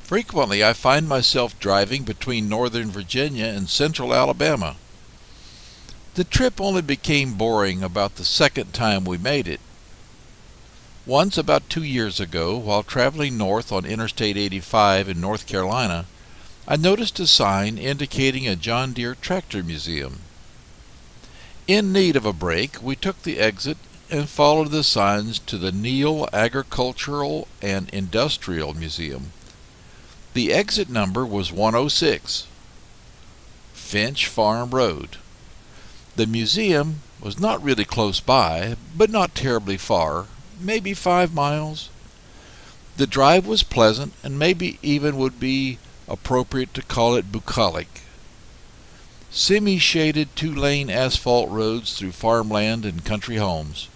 Frequently I find myself driving between northern Virginia and central Alabama. The trip only became boring about the second time we made it. Once, about 2 years ago, while traveling north on Interstate 85 in North Carolina, I noticed a sign indicating a John Deere tractor museum. In need of a break, we took the exit and followed the signs to the Neal Agricultural and Industrial Museum. The exit number was 106, Finch Farm Road. The museum was not really close by, but not terribly far, maybe 5 miles. The drive was pleasant, and maybe even would be appropriate to call it bucolic. Semi-shaded 2-lane asphalt roads through farmland and country homes.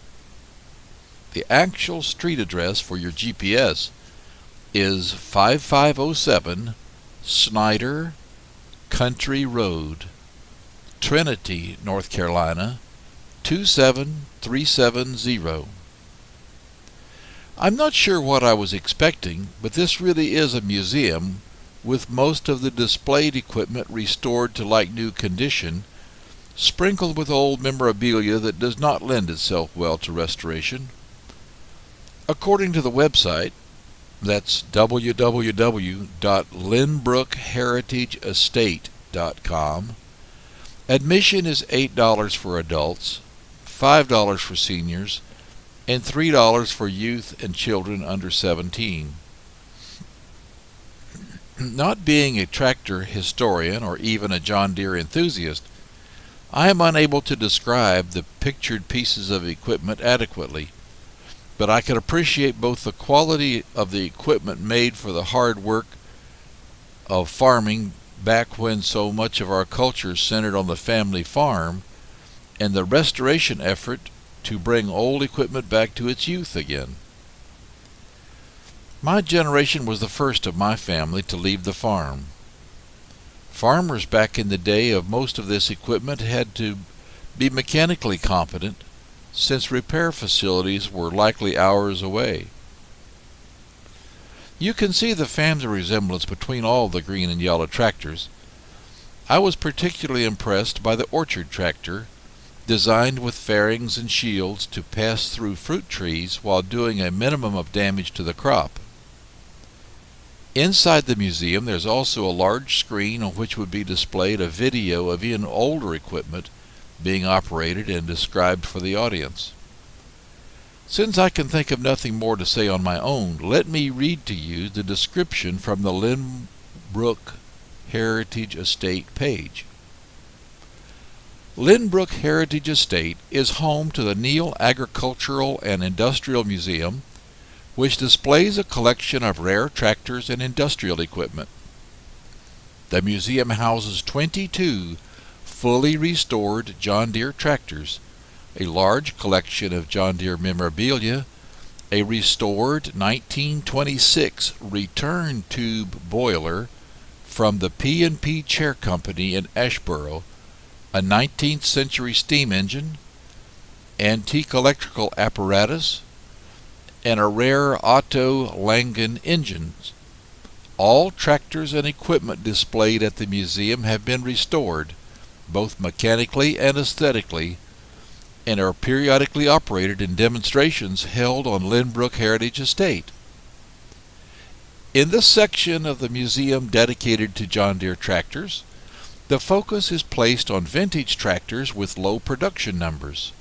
The actual street address for your GPS is 5507 Snyder Country Road, Trinity, North Carolina, 27370. I'm not sure what I was expecting, but this really is a museum with most of the displayed equipment restored to like new condition, sprinkled with old memorabilia that does not lend itself well to restoration. According to the website, that's www.lynbrookheritageestate.com, admission is $8 for adults, $5 for seniors, and $3 for youth and children under 17. Not being a tractor historian or even a John Deere enthusiast, I am unable to describe the pictured pieces of equipment adequately, but I can appreciate both the quality of the equipment made for the hard work of farming back when so much of our culture centered on the family farm, and the restoration effort to bring old equipment back to its youth again. My generation was the first of my family to leave the farm. Farmers back in the day of most of this equipment had to be mechanically competent, since repair facilities were likely hours away. You can see the family resemblance between all the green and yellow tractors. I was particularly impressed by the orchard tractor, designed with fairings and shields to pass through fruit trees while doing a minimum of damage to the crop. Inside the museum there's also a large screen on which would be displayed a video of even older equipment being operated and described for the audience. Since I can think of nothing more to say on my own, let me read to you the description from the Lynbrook Heritage Estate page. Lynbrook Heritage Estate is home to the Neal Agricultural and Industrial Museum, which displays a collection of rare tractors and industrial equipment. The museum houses 22 fully restored John Deere tractors, a large collection of John Deere memorabilia, a restored 1926 return tube boiler from the P&P Chair Company in Ashboro, a 19th century steam engine, antique electrical apparatus, and a rare Otto Langen engines. All tractors and equipment displayed at the museum have been restored, both mechanically and aesthetically, and are periodically operated in demonstrations held on Lynbrook Heritage Estate. In this section of the museum dedicated to John Deere tractors, the focus is placed on vintage tractors with low production numbers.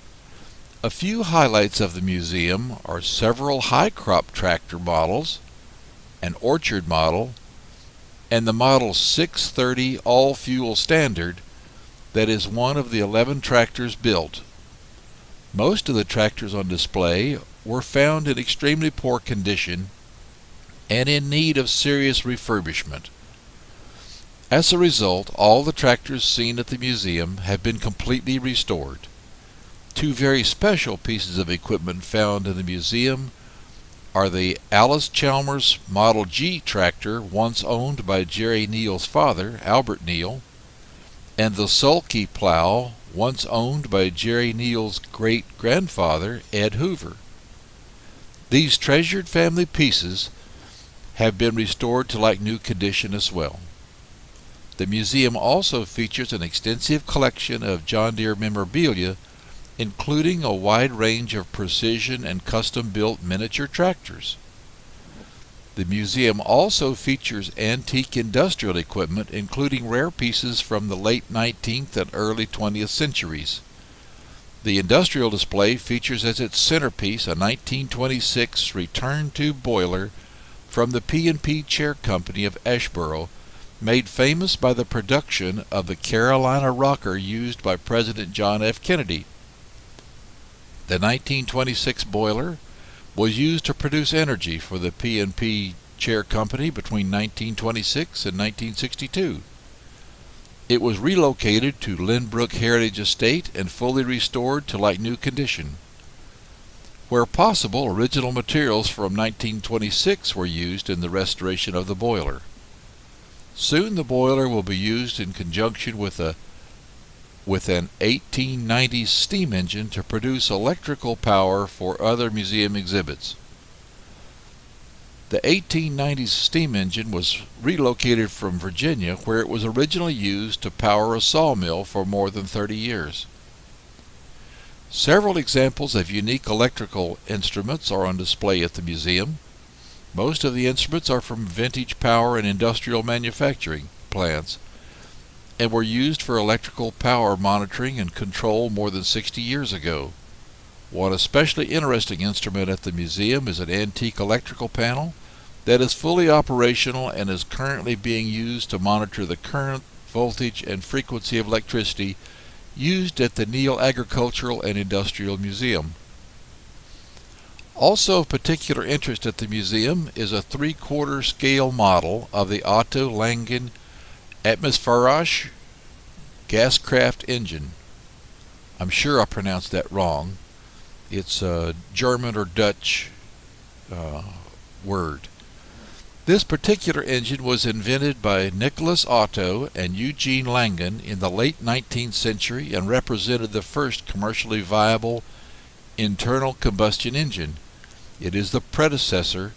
A few highlights of the museum are several high crop tractor models, an orchard model, and the Model 630 all-fuel standard that is one of the 11 tractors built. Most of the tractors on display were found in extremely poor condition and in need of serious refurbishment. As a result, all the tractors seen at the museum have been completely restored. Two very special pieces of equipment found in the museum are the Alice Chalmers Model G tractor, once owned by Jerry Neal's father, Albert Neal, and the Sulky plow, once owned by Jerry Neal's great-grandfather, Ed Hoover. These treasured family pieces have been restored to like new condition as well. The museum also features an extensive collection of John Deere memorabilia, including a wide range of precision and custom-built miniature tractors. The museum also features antique industrial equipment, including rare pieces from the late 19th and early 20th centuries. The industrial display features as its centerpiece a 1926 return tube boiler from the P&P Chair Company of Asheboro, made famous by the production of the Carolina rocker used by President John F. Kennedy. The 1926 boiler was used to produce energy for the P&P Chair Company between 1926 and 1962. It was relocated to Lynbrook Heritage Estate and fully restored to like new condition. Where possible, original materials from 1926 were used in the restoration of the boiler. Soon the boiler will be used in conjunction with an 1890s steam engine to produce electrical power for other museum exhibits. The 1890s steam engine was relocated from Virginia, where it was originally used to power a sawmill for more than 30 years. Several examples of unique electrical instruments are on display at the museum. Most of the instruments are from vintage power and industrial manufacturing plants and were used for electrical power monitoring and control more than 60 years ago. One especially interesting instrument at the museum is an antique electrical panel that is fully operational and is currently being used to monitor the current, voltage, and frequency of electricity used at the Neal Agricultural and Industrial Museum. Also of particular interest at the museum is a 3/4 scale model of the Otto Langen atmospherisch gascraft engine. I'm sure I pronounced that wrong. It's a German or Dutch word. This particular engine was invented by Nicholas Otto and Eugene Langen in the late 19th century and represented the first commercially viable internal combustion engine. It is the predecessor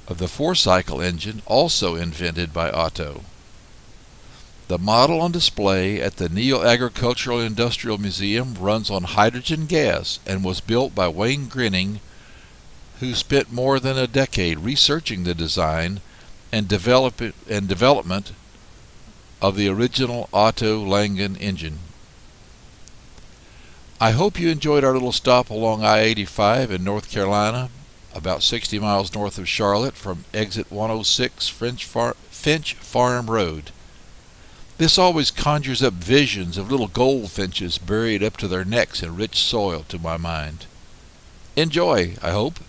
of the 4-cycle engine, also invented by Otto. The model on display at the Neal Agricultural and Industrial Museum runs on hydrogen gas and was built by Wayne Grinning, who spent more than a decade researching the design and development of the original Otto Langen engine. I hope you enjoyed our little stop along I-85 in North Carolina, about 60 miles north of Charlotte from exit 106 Finch Farm Road. This always conjures up visions of little goldfinches buried up to their necks in rich soil to my mind. Enjoy, I hope.